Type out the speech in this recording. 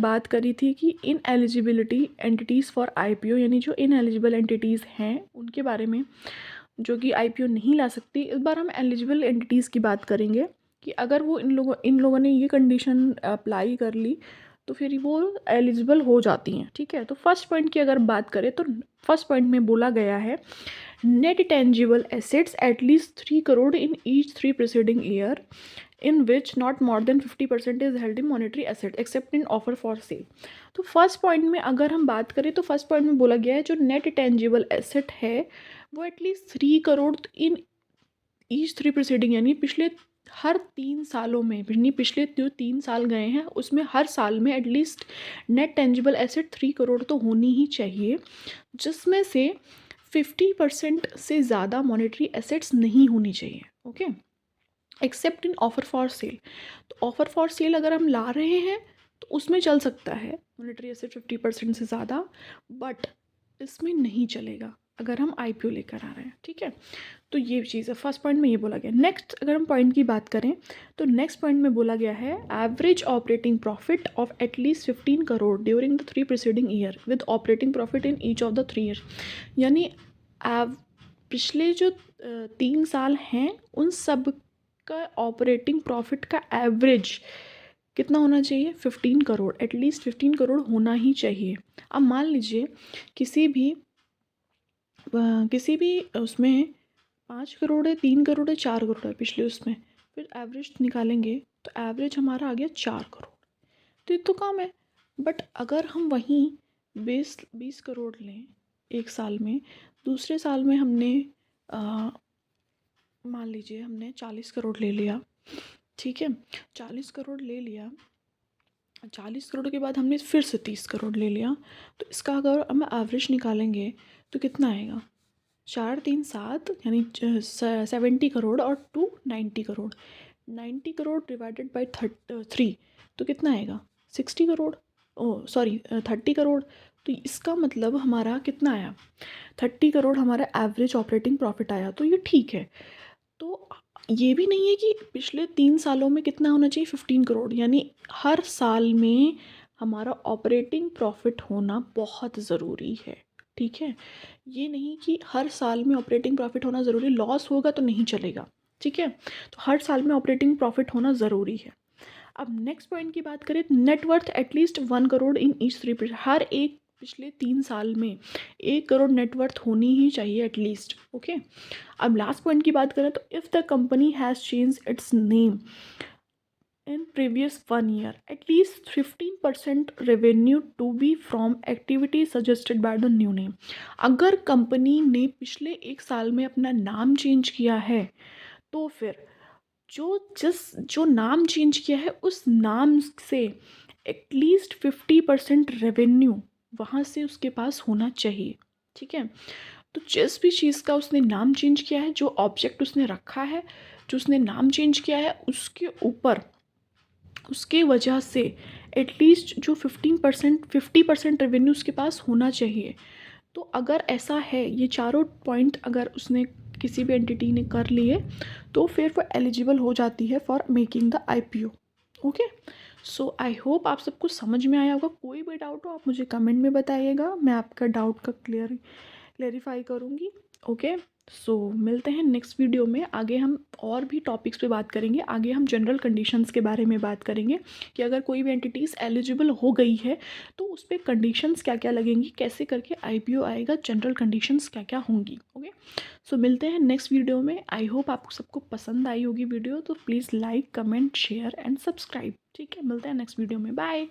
बात करी थी कि इन एलिजिबिलिटी एंटिटीज़ फॉर आईपीओ, यानी जो इन एलिजिबल एंटिटीज़ हैं उनके बारे में, जो कि आईपीओ नहीं ला सकती। इस बार हम एलिजिबल एंटिटीज़ की बात करेंगे कि अगर वो इन लोगों ने ये कंडीशन अप्लाई कर ली तो फिर वो एलिजिबल हो जाती हैं। ठीक है, तो फर्स्ट पॉइंट की अगर बात करें तो फर्स्ट पॉइंट में बोला गया है net tangible assets at least 3 crore in each 3 preceding year in which not more than 50% is held in monetary asset except in offer for sale। तो फर्स्ट पॉइंट में अगर हम बात करें तो फर्स्ट पॉइंट में बोला गया है जो नेट टेंजिबल एसेट है वो at least 3 crore in each 3 preceding, यानी पिछले हर 3 सालों में, यानी पिछले जो 3 साल गए हैं उसमें हर साल में at least net tangible asset 3 crore तो होनी ही चाहिए, जिसमें से 50% से ज़्यादा मॉनेटरी एसेट्स नहीं होनी चाहिए। Okay, accept in offer for sale. तो ऑफर फॉर सेल अगर हम ला रहे हैं तो उसमें चल सकता है मॉनेटरी एसेट 50% से ज़्यादा, बट इसमें नहीं चलेगा अगर हम आईपीओ लेकर आ रहे हैं। ठीक है, तो ये चीज़ है, फर्स्ट पॉइंट में ये बोला गया। नेक्स्ट अगर हम पॉइंट की बात करें तो नेक्स्ट पॉइंट में बोला गया है average operating profit of at least 15 crore during the 3 preceding year with operating profit in each of the 3 year, यानी पिछले जो 3 साल हैं उन सब का ऑपरेटिंग प्रॉफिट का एवरेज कितना होना चाहिए, 15 करोड़, एटलीस्ट 15 करोड़ होना ही चाहिए। अब मान लीजिए किसी भी उसमें 5 करोड़ है, 3 करोड़ है, 4 करोड़ है पिछले उसमें, फिर एवरेज निकालेंगे तो एवरेज हमारा आ गया 4 करोड़, तो ये तो कम है। बट अगर हम वहीं 20 करोड़ लें एक साल में, दूसरे साल में हमने मान लीजिए हमने 40 करोड़ ले लिया। ठीक है, 40 करोड़ ले लिया, 40 करोड़ के बाद हमने फिर से 30 करोड़ ले लिया, तो इसका अगर हम एवरेज निकालेंगे तो कितना आएगा, 4 3 7 यानी 70 करोड़ और 2 90 करोड़, 90 करोड़ डिवाइडेड बाई 3 तो कितना आएगा, 60 करोड़, ओ सॉरी 30 करोड़। तो इसका मतलब हमारा कितना आया, 30 करोड़ हमारा एवरेज ऑपरेटिंग प्रॉफिट आया, तो ये ठीक है। तो ये भी नहीं है कि पिछले 3 सालों में कितना होना चाहिए, 15 करोड़, यानी हर साल में हमारा ऑपरेटिंग प्रॉफिट होना बहुत ज़रूरी है। ठीक है, ये नहीं कि हर साल में ऑपरेटिंग प्रॉफिट होना ज़रूरी, लॉस होगा तो नहीं चलेगा। ठीक है, तो हर साल में ऑपरेटिंग प्रॉफिट होना ज़रूरी है। अब नेक्स्ट पॉइंट की बात करें, net worth at least 1 crore in each 3, हर एक पिछले 3 साल में 1 करोड़ नेटवर्थ होनी ही चाहिए एटलीस्ट। ओके, अब लास्ट पॉइंट की बात करें तो if the company has change its name in previous 1 year at least 15% revenue to be from activity suggested by the new name. अगर कंपनी ने पिछले 1 साल में अपना नाम चेंज किया है तो फिर जो नाम चेंज किया है उस नाम से एटलीस्ट 50% रेवेन्यू वहाँ से उसके पास होना चाहिए। ठीक है, तो जिस भी चीज़ का उसने नाम चेंज किया है, जो ऑब्जेक्ट उसने रखा है, जो उसने नाम चेंज किया है, उसके ऊपर उसके वजह से एटलीस्ट जो 50% रेवेन्यू उसके पास होना चाहिए। तो अगर ऐसा है, ये चारों पॉइंट अगर उसने किसी भी एंटिटी ने कर लिए तो फिर वो एलिजिबल हो जाती है for making the IPO. Okay, so I hope आप सबको समझ में आया होगा। कोई भी डाउट हो आप मुझे कमेंट में बताइएगा, मैं आपका डाउट का क्लेरिफाई करूँगी। ओके, सो मिलते हैं नेक्स्ट वीडियो में। आगे हम और भी टॉपिक्स पे बात करेंगे। आगे हम जनरल कंडीशंस के बारे में बात करेंगे कि अगर कोई भी एंटिटीज़ एलिजिबल हो गई है तो उस पर कंडीशंस क्या क्या लगेंगी, कैसे करके आईपीओ आएगा, जनरल कंडीशंस क्या क्या होंगी। ओके, सो मिलते हैं नेक्स्ट वीडियो में। आई होप आपको सबको पसंद आई होगी वीडियो, तो please like comment share and subscribe. ठीक है, मिलते हैं नेक्स्ट वीडियो में, बाय।